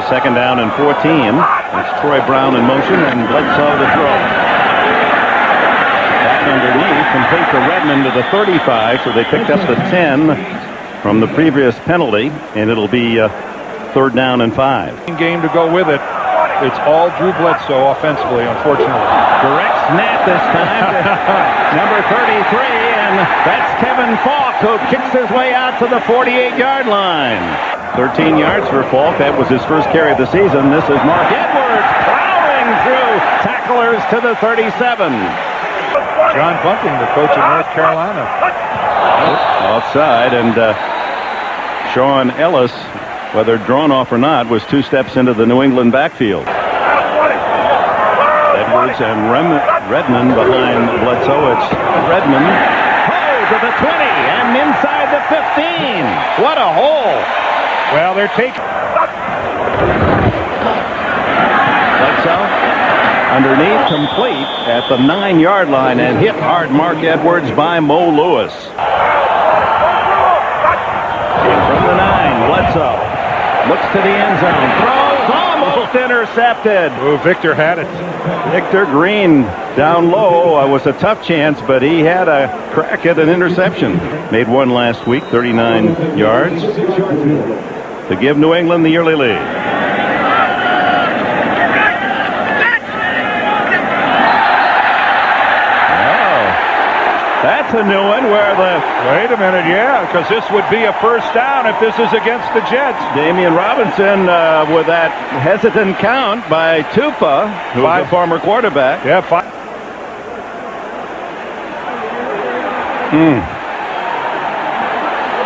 Second down and 14. It's Troy Brown in motion and Bledsoe to throw. Back underneath, complete to Redmond to the 35, so they picked up the 10 from the previous penalty, and it'll be third down and 5. Game to go with it. It's all Drew Bledsoe offensively, unfortunately. Direct snap this time to number 33, and that's Kevin Falk, who kicks his way out to the 48-yard line. 13 yards for Falk. That was his first carry of the season. This is Mark Edwards plowing through tacklers to the 37. John Bunting, the coach of North Carolina. Offside, and Sean Ellis, whether drawn off or not, was 2 steps into the New England backfield. Edwards and Redmond behind Bledsoe. It's Redmond. Oh, to the 20 and inside the 15. What a hole. Well, they're taking. Bledsoe underneath, complete at the 9-yard line, and hit hard Mark Edwards by Mo Lewis. And from the 9, Bledsoe looks to the end zone. Throws almost intercepted. Oh, Victor had it. Victor Green down low. It was a tough chance, but he had a crack at an interception. Made one last week, 39 yards, to give New England the early lead. That's a new one where the... Wait a minute, yeah, because this would be a first down if this is against the Jets. Damian Robinson with that hesitant count by Tupa, who's a former quarterback. Yeah, 5.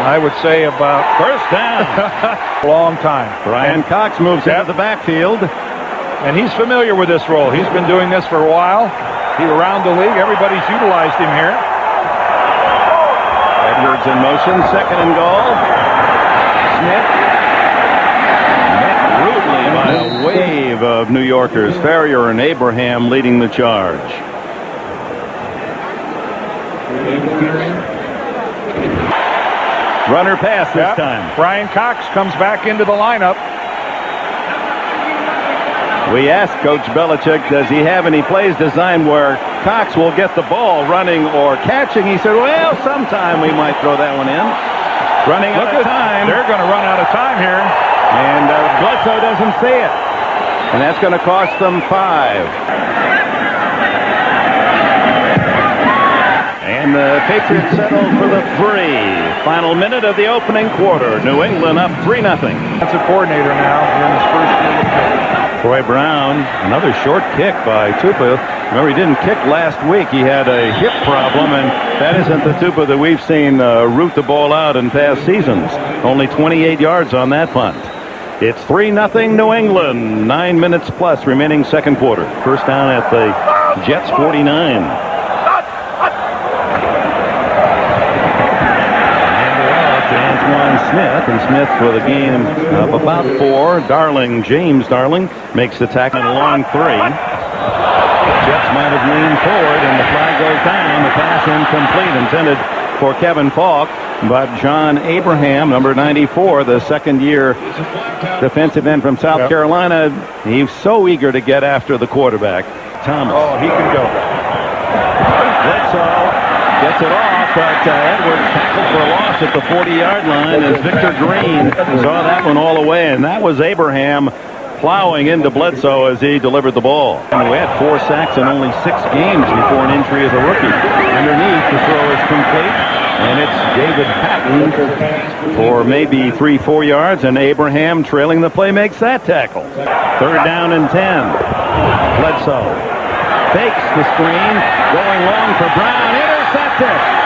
I would say about first down. Long time. Brian Cox moves into the backfield. And he's familiar with this role. He's been doing this for a while. He's around the league. Everybody's utilized him here. Edwards in motion, second and goal. Smith met rudely by a wave of New Yorkers. Ferrier and Abraham leading the charge. Runner pass this time. Brian Cox comes back into the lineup. We asked Coach Belichick, does he have any plays designed where Cox will get the ball running or catching? He said, well, sometime we might throw that one in. Running out of time. They're going to run out of time here. And Bledsoe doesn't see it. And that's going to cost them 5. And the Patriots settle for the 3. Final minute of the opening quarter. New England up 3-0. That's a coordinator now in his first year of play. Troy Brown, another short kick by Tupa. Remember, he didn't kick last week. He had a hip problem, and that isn't the Tupa that we've seen root the ball out in past seasons. Only 28 yards on that punt. It's 3-0 New England. 9 minutes plus remaining second quarter. First down at the Jets 49. Smith, and Smith with a gain of about 4. James Darling makes the tackle in a long 3. The Jets might have leaned forward, and the flag goes down. The pass incomplete, intended for Kevin Falk, but John Abraham, number 94, the second-year defensive end from South Carolina, he's so eager to get after the quarterback. Thomas. Oh, he can go. Bledsoe gets it off. But Edwards tackled for a loss at the 40-yard line as Victor Green saw that one all the way, and that was Abraham plowing into Bledsoe as he delivered the ball. And we had 4 sacks in only 6 games before an injury as a rookie. Underneath, the throw is complete, and it's David Patton for maybe 3-4 yards, and Abraham trailing the play makes that tackle. Third down and 10. Bledsoe fakes the screen, going long for Brown, intercepted.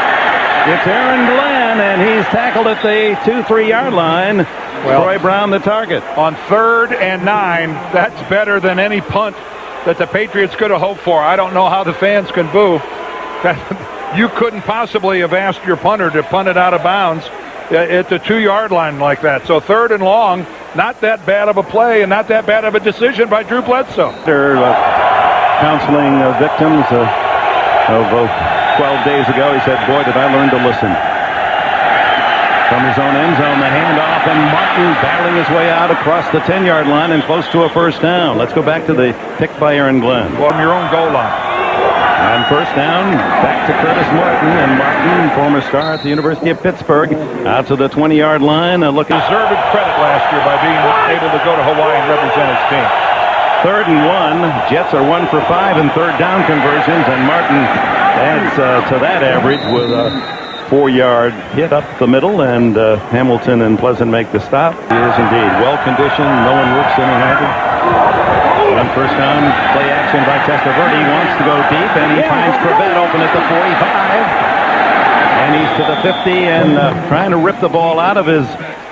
It's Aaron Glenn, and he's tackled at the 2-3 line. Well, Troy Brown the target. On 3rd and 9, that's better than any punt that the Patriots could have hoped for. I don't know how the fans can boo. You couldn't possibly have asked your punter to punt it out of bounds at the 2-yard line like that. So 3rd and long, not that bad of a play and not that bad of a decision by Drew Bledsoe. They're counseling victims of 12 days ago. He said, boy, did I learn to listen. From his own end zone, the handoff, and Martin battling his way out across the 10-yard line and close to a first down. Let's go back to the pick by Aaron Glenn. From your own goal line. And first down, back to Curtis Martin. And Martin, former star at the University of Pittsburgh, out to the 20-yard line. Deserved credit last year by being able to go to Hawaii and represent his team. 3rd and 1. Jets are 1 for 5 in third down conversions. And Martin adds to that average with a 4-yard hit up the middle, and Hamilton and Pleasant make the stop. He is indeed well-conditioned. No one works any harder. On first down, play action by Testaverde. He wants to go deep, and he finds Crevette open at the 45. And he's to the 50 and trying to rip the ball out of his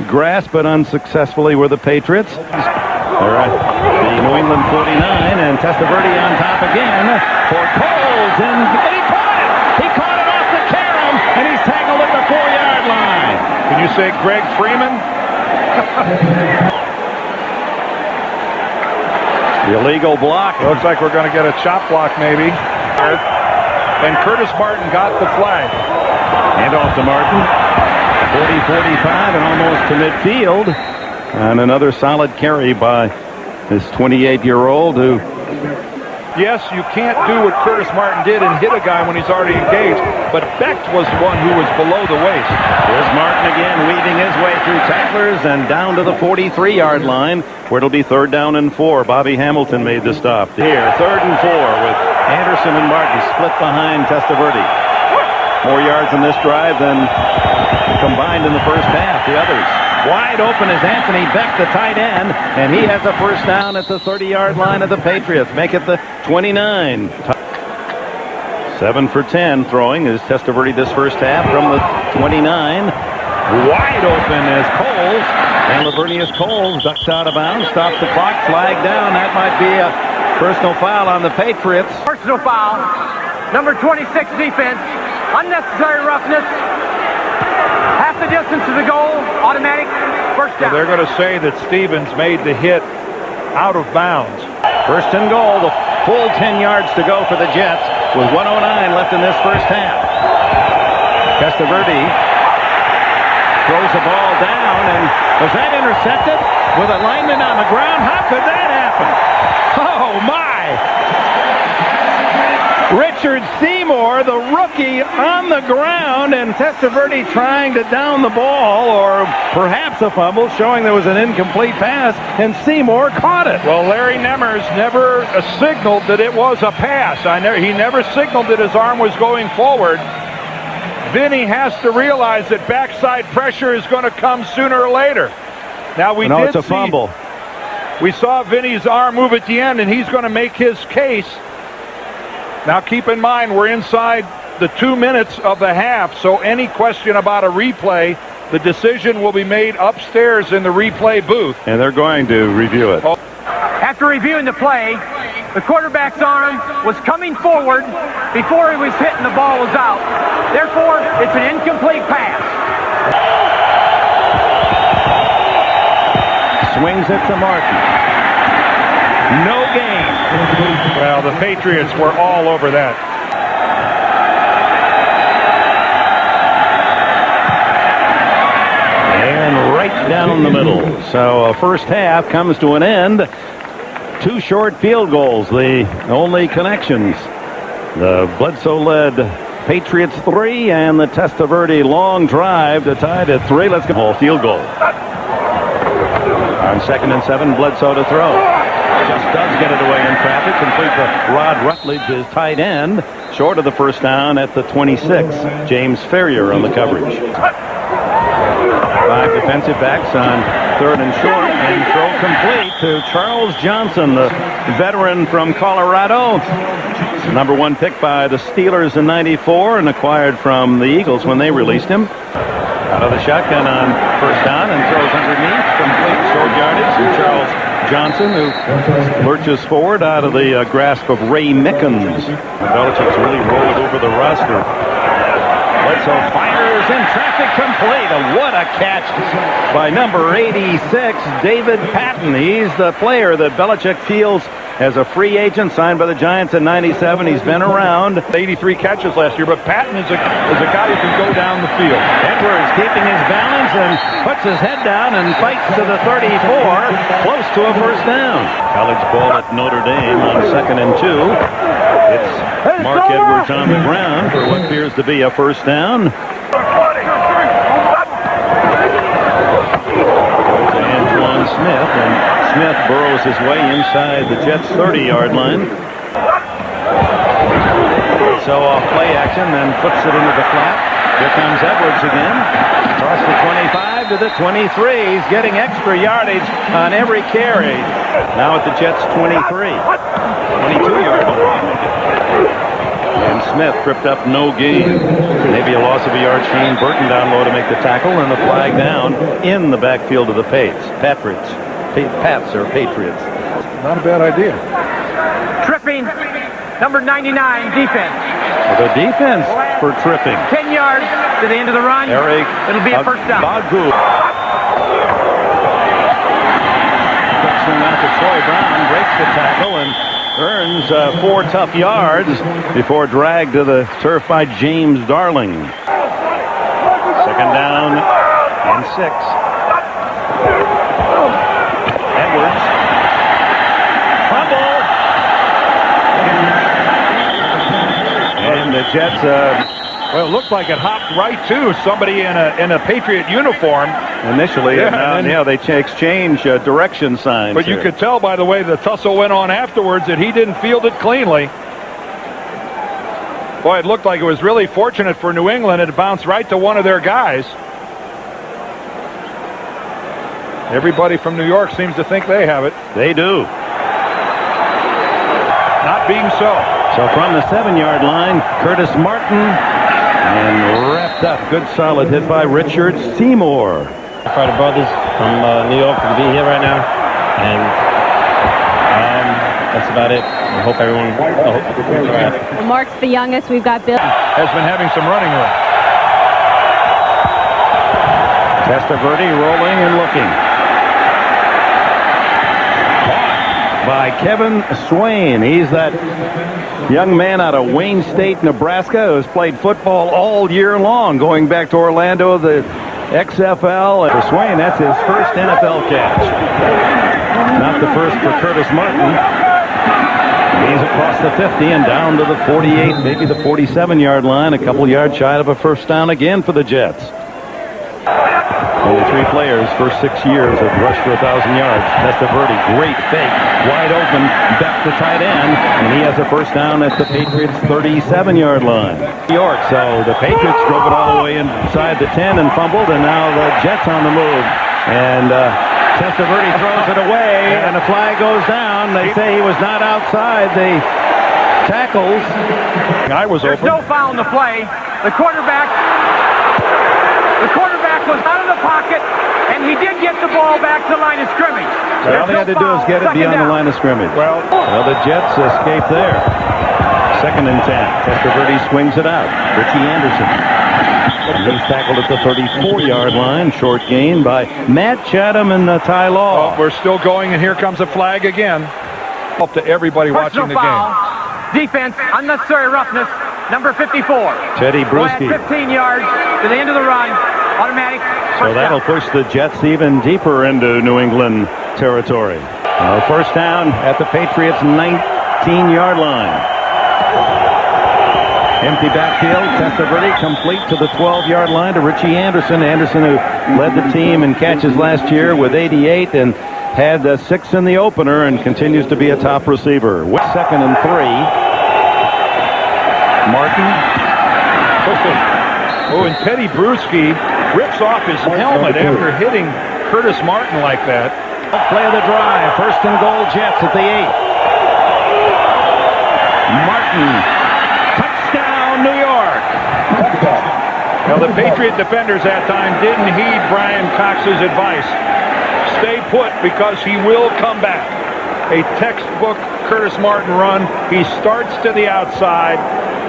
grasp, but unsuccessfully were the Patriots. They're at the New England 49, and Testaverde on top again for Coles, and he caught it! He caught it off the carom, and he's tackled at the 4-yard line. Can you say Greg Freeman? The illegal block. Looks like we're going to get a chop block maybe. And Curtis Martin got the flag. Hand off to Martin. 40-45 and almost to midfield. And another solid carry by this 28-year-old who... Yes, you can't do what Curtis Martin did and hit a guy when he's already engaged, but Becht was the one who was below the waist. Here's Martin again, weaving his way through tacklers and down to the 43-yard line, where it'll be 3rd down and 4. Bobby Hamilton made the stop. Here, 3rd and 4 with Anderson and Martin split behind Testaverde. More yards in this drive than combined in the first half. The others wide open is Anthony Becht, the tight end, and he has a first down at the 30-yard line of the Patriots. Make it the 29. 7 for 10 throwing is Testaverde this first half from the 29. Wide open is Coles, and Lavernius Coles ducks out of bounds, stops the clock, flag down. That might be a personal foul on the Patriots. Personal foul. Number 26 defense. Unnecessary roughness. Half the distance to the goal. Automatic first down. So they're going to say that Stevens made the hit out of bounds. First and goal. The full 10 yards to go for the Jets with 1:09 left in this first half. Testaverde throws the ball down, and was that intercepted with a lineman on the ground? How could that happen? Oh, my! Richard Seymour, the rookie, on the ground, and Testaverde trying to down the ball, or perhaps a fumble, showing there was an incomplete pass, and Seymour caught it. Well, Larry Nemmers never signaled that it was a pass. He never signaled that his arm was going forward. Vinny has to realize that backside pressure is going to come sooner or later. Now, it's a fumble. We saw Vinny's arm move at the end, and he's going to make his case. Now, keep in mind, we're inside the 2 minutes of the half, so any question about a replay, the decision will be made upstairs in the replay booth. And they're going to review it. After reviewing the play, the quarterback's arm was coming forward before he was hit and the ball was out. Therefore, it's an incomplete pass. Swings it to Martin. No gain. Well, the Patriots were all over that. And right down the middle. So first half comes to an end. 2 short field goals, the only connections. The Bledsoe-led Patriots 3 and the Testaverde long drive to tie it at 3. Let's go. All field goal. On 2nd and 7, Bledsoe to throw. Just does get it away in traffic. Complete to Rod Rutledge, his tight end. Short of the first down at the 26. James Ferrier on the coverage. 5 defensive backs on 3rd and short. And throw complete to Charles Johnson, the veteran from Colorado. Number 1 pick by the Steelers in '94 and acquired from the Eagles when they released him. Out of the shotgun on first down and throws underneath. Complete short yardage to Charles Johnson, who lurches forward out of the grasp of Ray Mickens. Belichick's really rolled over the roster. Bledsoe fires in traffic complete. What a catch by number 86, David Patton. He's the player that Belichick feels as a free agent signed by the Giants in '97. He's been around. 83 catches last year, but Patton is a guy who can go down the field. Edwards keeping his balance and puts his head down and fights to the 34, close to a first down. College ball at Notre Dame on 2nd and 2. It's Mark Edwards on the ground for what appears to be a first down. Antoine Smith, and Smith burrows his way inside the Jets' 30-yard line. So off play action, then puts it into the flat. Here comes Edwards again. Across the 25 to the 23. He's getting extra yardage on every carry. Now at the Jets' 23. 22-yard line. And Smith tripped up, no gain. Maybe a loss of a yard. Shane Burton down low to make the tackle, and the flag down in the backfield of the Patriots. Pats or Patriots. Not a bad idea. Tripping, number 99, defense. The defense for tripping. 10 yards to the end of the run. Eric, it'll be a first down. Bagu. Out to Troy Brown, breaks the tackle and earns 4 tough yards before drag to the turf by James Darling. 2nd down and 6. Edwards. Fumble. And the Jets, well, it looked like it hopped right to somebody in a Patriot uniform. Initially, they exchange direction signs. But you could tell by the way the tussle went on afterwards that he didn't field it cleanly. Boy, it looked like it was really fortunate for New England. It bounced right to one of their guys. Everybody from New York seems to think they have it. They do. Not being so. So from the 7-yard line, Curtis Martin, and wrapped up. Good solid hit by Richard Seymour. For the brothers from New York to be here right now, and that's about it. I hope everyone. Well, Mark's the youngest. We've got Bill. Has been having some running room. Testaverde rolling and looking. By Kevin Swain. He's that young man out of Wayne State, Nebraska, who's played football all year long, going back to Orlando, the XFL. For Swain, that's his first NFL catch. Not the first for Curtis Martin. He's across the 50 and down to the 48, maybe the 47-yard line, a couple yards shy of a first down again for the Jets. Only 3 players, first 6 years, have rushed for 1,000 yards. Testaverde, great fake, wide open, back to tight end, and he has a first down at the Patriots' 37-yard line. New York, so the Patriots drove it all the way inside the 10 and fumbled, and now the Jets on the move. And Testaverde throws it away, and the flag goes down. They say he was not outside the tackles. There's no foul in the play. The quarterback was out of the pocket, and he did get the ball back to the line of scrimmage. All they had to do is get it beyond the line of scrimmage. Well, the Jets escape there. 2nd and 10. Testaverde swings it out. Richie Anderson. He's tackled at the 34-yard line. Short gain by Matt Chatham and Ty Law. Oh, we're still going, and here comes a flag again. Up to everybody watching the game. Defense, unnecessary roughness, number 54. Teddy Bruschi. 15 yards to the end of the run. Automatic. So that'll push the Jets even deeper into New England territory. First down at the Patriots' 19-yard line. Empty backfield. Testaverde complete to the 12-yard line to Richie Anderson. Anderson, who led the team in catches last year with 88 and had 6 in the opener and continues to be a top receiver. 2nd and 3. Martin. Oh, and Teddy Bruschi rips off his helmet after hitting Curtis Martin like that. Play of the drive. 1st and goal, Jets at the 8. Martin. Touchdown, New York. Now, the Patriot defenders that time didn't heed Brian Cox's advice. Stay put because he will come back. A textbook Curtis Martin run. He starts to the outside,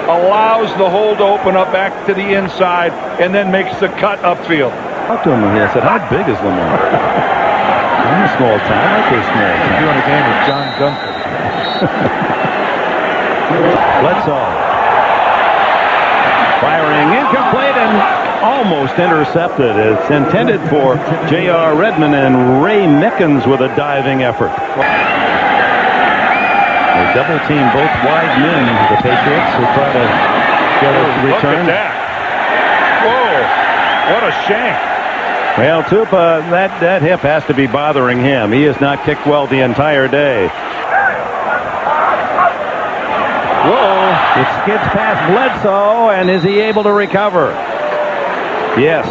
allows the hole to open up back to the inside, and then makes the cut upfield. I talked to him and I said, how big is Lamar? I'm a small town. I like a small town. Doing a game with John Gunther. Bledsoe. Firing incomplete and almost intercepted. It's intended for J.R. Redmond and Ray Mickens with a diving effort. They double team both wide men, the Patriots, who try to get a return. Look at that. Whoa, what a shank. Well, Tupa, that hip has to be bothering him. He has not kicked well the entire day. Whoa. It skids past Bledsoe, and is he able to recover? Yes.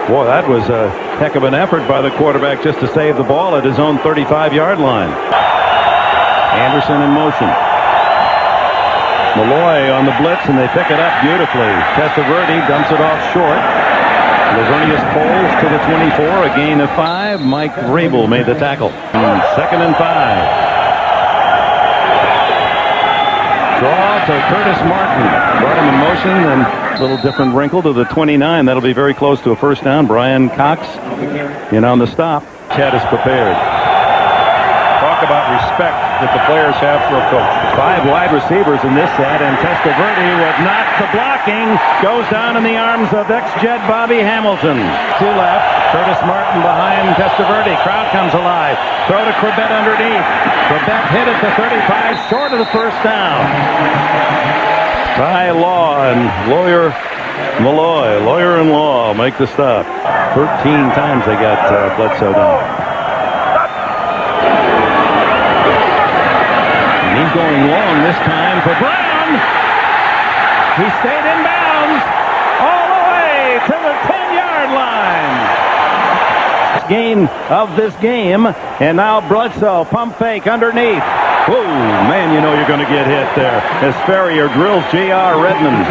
Boy, that was a heck of an effort by the quarterback just to save the ball at his own 35-yard line. Anderson in motion. Malloy on the blitz, and they pick it up beautifully. Testaverde dumps it off short. Lavernius Poles to the 24, a gain of 5. Mike Vrabel made the tackle. And 2nd and 5. Draw to Curtis Martin. Brought him in motion, and a little different wrinkle to the 29. That'll be very close to a first down. Brian Cox in on the stop. Chad is prepared. Talk about respect that the players have for a coach. 5 wide receivers in this set, and Testaverde with not the blocking goes down in the arms of ex-Jet Bobby Hamilton. 2 left. Curtis Martin behind Testaverde. Crowd comes alive. Throw to Corbett underneath. Corbett hit at the 35, short of the first down. Ty Law and Lawyer Malloy, Lawyer and Law make the stop. 13 times they got Bledsoe down. He's going long this time for Brown. He stayed in bounds all the way to the 10-yard line. Gain of this game, and now Bledsoe pump fake underneath. Whoa, man, you know you're going to get hit there as Ferrier drills J.R. Redmond.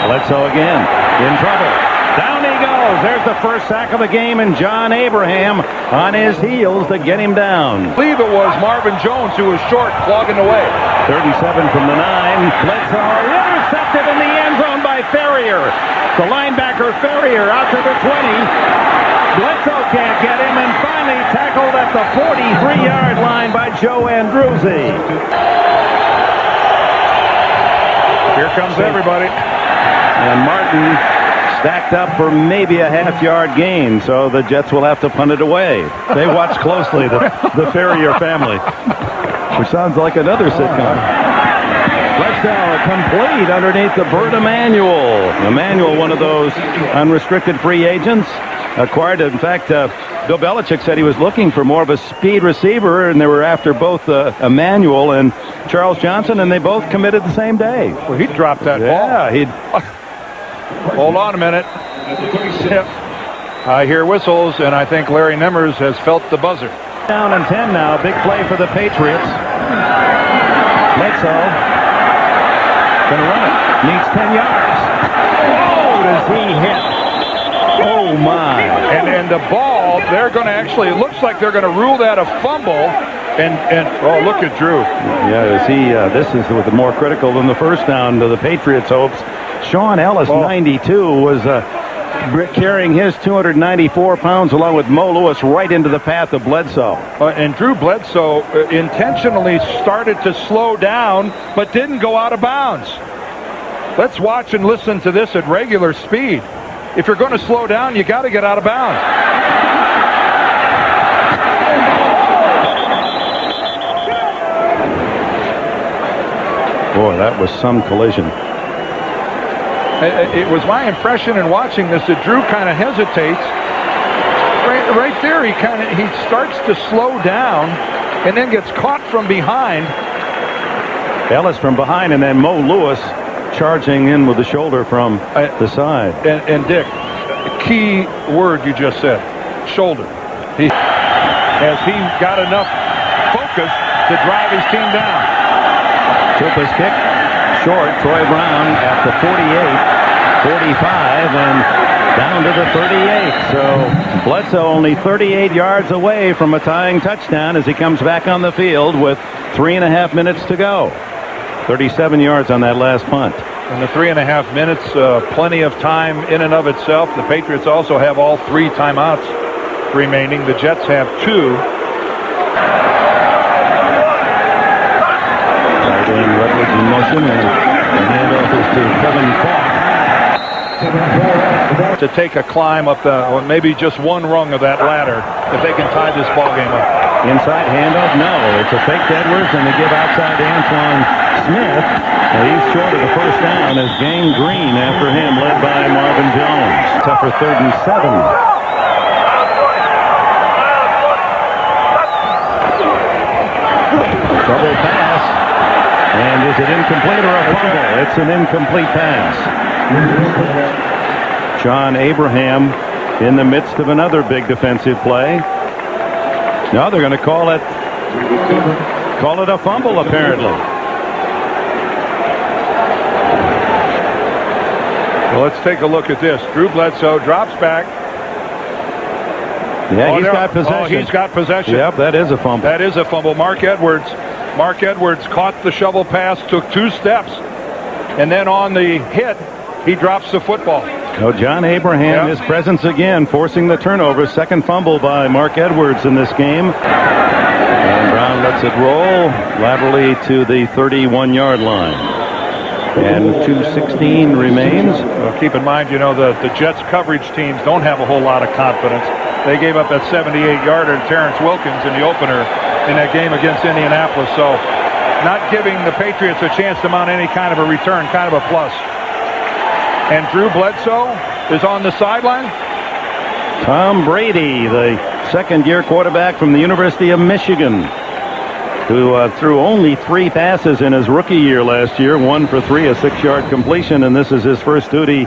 Bledsoe again in trouble. Down he goes. There's the first sack of the game, and John Abraham on his heels to get him down. I believe it was Marvin Jones who was short, clogging away. 37 from the 9. Bledsoe intercepted in the end zone by Ferrier. The linebacker Ferrier out to the 20. Bledsoe can't get him, and finally tackled at the 43-yard line by Joe Andruzzi. Here comes everybody. And Martin stacked up for maybe a half-yard gain, so the Jets will have to punt it away. They watch closely, the Ferrier family, which sounds like another sitcom. Bledsoe complete underneath the Bert Emanuel. Emanuel, one of those unrestricted free agents, acquired. In fact, Bill Belichick said he was looking for more of a speed receiver, and they were after both Emanuel and Charles Johnson, and they both committed the same day. Well, he dropped that ball. Yeah, he'd... Hold on a minute. I hear whistles, and I think Larry Nemmers has felt the buzzer. Down and 10 now. Big play for the Patriots. Bledsoe gonna run it. Needs 10 yards. Oh, does he hit? Oh, my. And the ball, they're going to actually, it looks like they're going to rule that a fumble. And oh, look at Drew. Yeah, this is more critical than the first down to the Patriots' hopes. Sean Ellis, 92, was carrying his 294 pounds along with Mo Lewis right into the path of Bledsoe. And Drew Bledsoe intentionally started to slow down, but didn't go out of bounds. Let's watch and listen to this at regular speed. If you're going to slow down, you got to get out of bounds. Boy, that was some collision. It was my impression in watching this that Drew kind of hesitates. Right there, he starts to slow down and then gets caught from behind. Ellis from behind, and then Mo Lewis charging in with the shoulder from the side. And Dick, key word you just said, shoulder. Has he got enough focus to drive his team down? Tupa's kick short. Troy Brown at the 48, 45, and down to the 38. So Bledsoe only 38 yards away from a tying touchdown as he comes back on the field with 3.5 minutes to go. 37 yards on that last punt. In the 3.5 minutes, plenty of time in and of itself. The Patriots also have all 3 timeouts. remaining. The Jets have 2. Rutledge in motion, and the handoff is to Kevin Falk. To take a climb up or maybe just one rung of that ladder if they can tie this ball game up. Inside handoff, no. It's a fake to Edwards, and they give outside to Antoine Smith. And he's short of the first down as Gang Green after him, led by Marvin Jones. Tougher 3rd and 7. Double pass. And is it incomplete or a fumble? It's an incomplete pass. John Abraham in the midst of another big defensive play. Now they're going to call it a fumble, apparently. Well, let's take a look at this. Drew Bledsoe drops back. Yeah, he's got possession. Oh, he's got possession. Yep, that is a fumble. That is a fumble. Mark Edwards caught the shovel pass, took 2 steps, and then on the hit, he drops the football. Oh, John Abraham, his presence again, forcing the turnover. Second fumble by Mark Edwards in this game. And Brown lets it roll laterally to the 31-yard line. And 2:16 remains. Well, keep in mind, the Jets coverage teams don't have a whole lot of confidence. They gave up that 78-yarder to Terrence Wilkins in the opener in that game against Indianapolis. So not giving the Patriots a chance to mount any kind of a return, kind of a plus. And Drew Bledsoe is on the sideline. Tom Brady, the second-year quarterback from the University of Michigan, who threw only 3 passes in his rookie year last year, 1 for 3, a 6-yard completion, and this is his first duty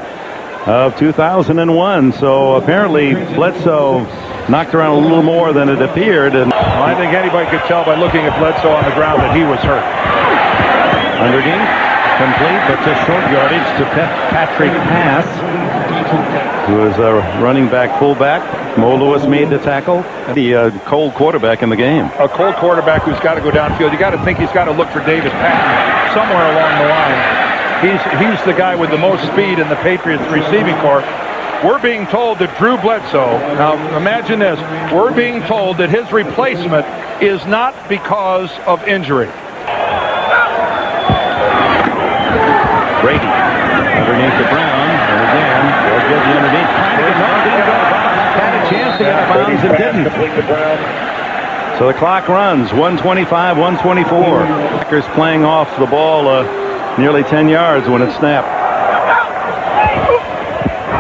of 2001. So apparently Bledsoe knocked around a little more than it appeared. And I think anybody could tell by looking at Bledsoe on the ground that he was hurt. Underneath, complete, but just short yardage to Patrick Pass, who is a running back fullback. Mo Lewis made the tackle. The cold quarterback in the game. A cold quarterback who's got to go downfield. You got to think he's got to look for David Patton somewhere along the line. He's the guy with the most speed in the Patriots receiving corps. We're being told that Drew Bledsoe, now imagine this, we're being told that his replacement is not because of injury. Brady underneath to Brown, and again, they'll get the underneath. Had a chance to get a bounds and didn't. So the clock runs, 1:25, 1:24. Packers playing off the ball nearly 10 yards when it snapped.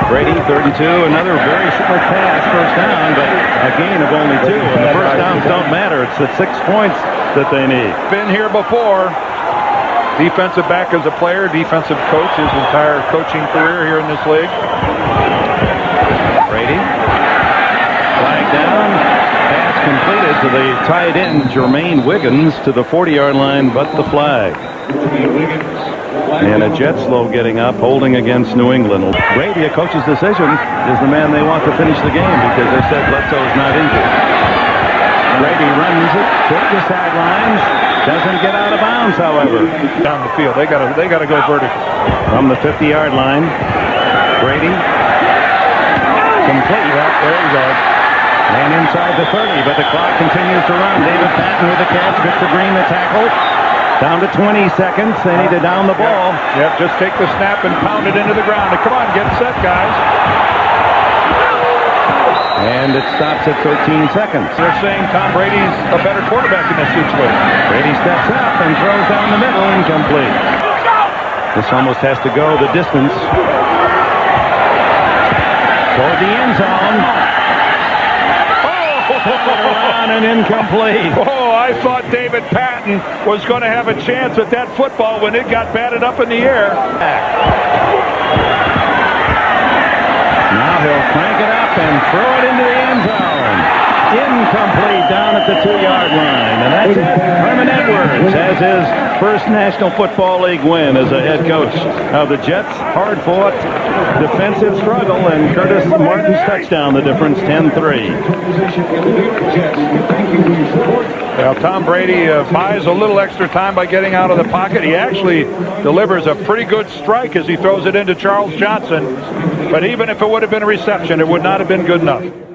Brady, 32, another very short pass, first down, but a gain of only 2. And the first downs don't matter. It's the 6 points that they need. Been here before. Defensive back as a player, defensive coach his entire coaching career here in this league. Brady, flag down, pass completed to the tight end Jermaine Wiggins to the 40-yard line, but the flag. And a Jets low getting up, holding against New England. Brady, a coach's decision, is the man they want to finish the game because they said Bledsoe is not injured. Brady runs it toward the sidelines. Doesn't get out of bounds, however. Down the field. They got to go vertical. From the 50-yard line, Brady. Complete. There you go. And inside the 30, but the clock continues to run. David Patton with the catch. Victor Green the tackle. Down to 20 seconds. They need to down the ball. Yep, just take the snap and pound it into the ground. Come on, get set, guys. And it stops at 13 seconds. They're saying Tom Brady's a better quarterback in this situation. Brady steps up and throws down the middle, incomplete. This almost has to go the distance. Toward the end zone. Around and incomplete. Oh, I thought David Patton was going to have a chance at that football when it got batted up in the air. Now he'll crank it up and throw it into the end zone. Incomplete down at the 2-yard line. And that's it. Herman Edwards has his first National Football League win as a head coach of the Jets. Hard-fought defensive struggle, and Curtis Martin's touchdown, the difference, 10-3. Well, Tom Brady buys a little extra time by getting out of the pocket. He actually delivers a pretty good strike as he throws it into Charles Johnson. But even if it would have been a reception, it would not have been good enough.